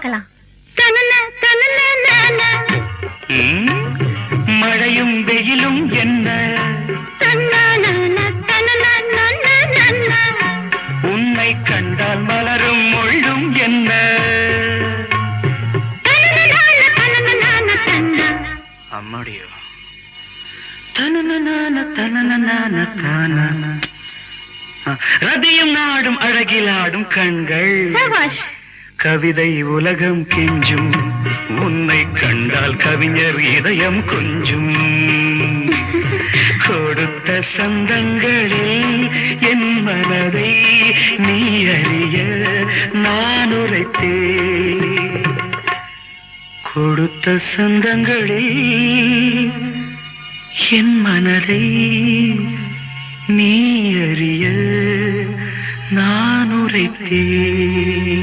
பார்க்கலாம். மழையும் வெயிலும் என்ன, உன்னை கண்டால் மலரும் முள்ளும் என்ன. அம்மாடியோ ரதியும் நாடும் அழகிலாடும் கண்கள், கவிதை உலகம் கெஞ்சும், உன்னை கண்டால் கவிஞர் இதயம் கொஞ்சும். கொடுத்த சந்தங்களே என் மனதை நீ அறிய நான் உரைத்தேன். கொடுத்த சந்தங்களே என் மனதை நீ அறிய நான் உரைத்தேன்.